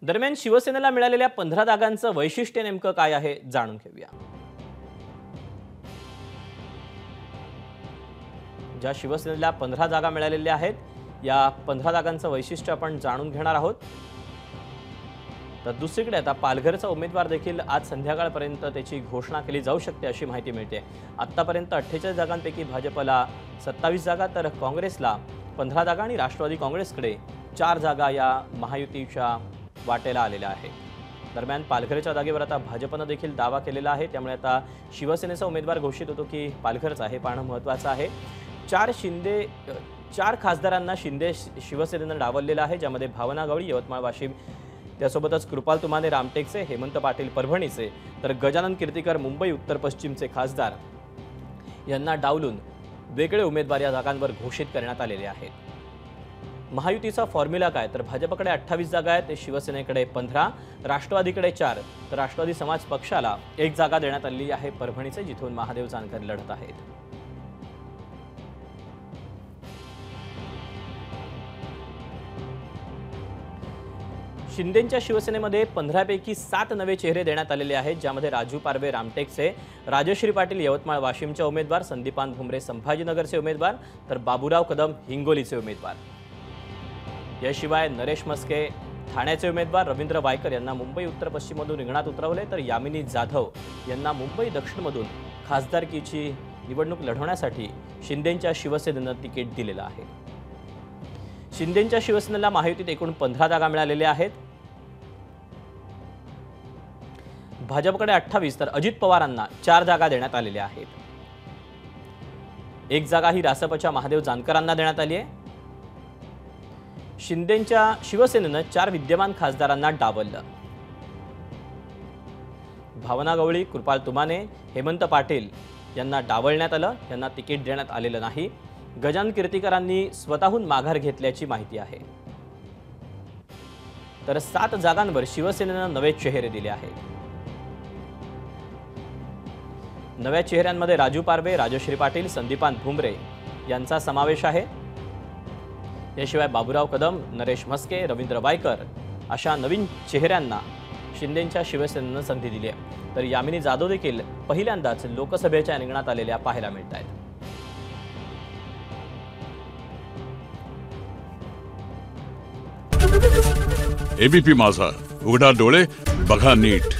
दरम्यान शिवसेनेला मिळालेल्या 15 जागांचं वैशिष्ट्य नेमकं काय आहे जाणून घेऊया। ज्या शिवसेनेला 15 जागा मिळालेल्या आहेत, या 15 जागांचं वैशिष्ट्य आपण जाणून घेणार आहोत। तर दुसरीकडे आता पालघरचा उमेदवार देखील आज संध्याकाळपर्यंत त्याची घोषणा केली जाऊ शकते अशी माहिती मिळते। आतापर्यंत 48 जागांपैकी भाजपला 27 जागा तर काँग्रेसला 15 जागा आणि राष्ट्रवादी काँग्रेसकडे 4 जागा या महायुतीच्या वाटेला आलेल्या आहेत। दरम्यान पालघरच्या जागेवर आता भाजपने देखील दावा केलेला आहे, त्यामुळे आता शिवसेनेचा उमेदवार घोषित होतो की पालघरचा हे पाहणं महत्त्वाचं आहे। 4 खासदारांना शिंदे शिवसेनेनं डावललेलं आहे, ज्यामध्ये भावना गवळी यवतमाळ वाशिम, त्यासोबतच कृपाल तुमाने रामटेकचे, हेमंत पाटील परभणीचे, तर गजानन कीर्तीकर मुंबई उत्तर पश्चिमचे खासदार यांना डावलून वेगळे उमेदवार या जागांवर घोषित करण्यात आलेले आहेत। महायुतीचा फॉर्म्युला काय, तर भाजपकडे 28 जागा आहेत, शिवसेनेकडे 15, राष्ट्रवादीकडे 4, तर राष्ट्रवादी समाज पक्षाला 1 जागा देण्यात आलेली आहे परभणीचे, जिथून महादेव जानकर लढत आहेत। शिंदेंच्या शिवसेनेमध्ये 15 पैकी 7 नवे चेहरे देण्यात आलेले आहेत, ज्यामध्ये राजू पारवे रामटेकचे, राजश्री पाटील यवतमाळ वाशिमचे उमेदवार, संदीपान भुमरे संभाजीनगरचे उमेदवार, तर बाबूराव कदम हिंगोलीचे उमेदवार। याशिवाय नरेश मस्के ठाण्याचे उमेदवार, रवींद्र वायकर यांना मुंबई उत्तर पश्चिममधून रिंगणात उतरवले, तर यामिनी जाधव यांना मुंबई दक्षिणमधून खासदारकीची निवडणूक लढवण्यासाठी शिंदेंच्या शिवसेनेनं तिकीट दिलेलं आहे। शिंदेंच्या शिवसेनेला महायुतीत एकूण 15 जागा मिळालेल्या आहेत। भाजपकडे 28 तर अजित पवारांना 4 जागा देण्यात आलेल्या आहेत। 1 जागा ही रासपच्या महादेव जानकरांना देण्यात आली आहे। शिंदेंच्या शिवसेनेनं 4 विद्यमान खासदारांना डावललं। भावना गवळी, कृपाल तुमाने, हेमंत पाटील यांना डावलण्यात आलं, यांना तिकीट देण्यात आलेलं नाही। गजानन कीर्तीकरांनी स्वतःहून माघार घेतल्याची माहिती आहे। तर 7 जागांवर शिवसेनेनं नवे चेहरे दिले आहेत। नव्या चेहऱ्यांमध्ये राजू पारवे, राजश्री पाटील, संदीपान भुमरे यांचा समावेश आहे। याशिवाय बाबूराव कदम, नरेश मस्के, रवींद्र वायकर अशा नवीन चेहऱ्यांना शिंदेंच्या शिवसेनेनं संधी दिली आहे। तर यामिनी जाधव देखील पहिल्यांदाच लोकसभेच्या रिंगणात आलेल्या पाहायला मिळत आहेत। एबीपी माझा, उघडा डोळे बघा नीट।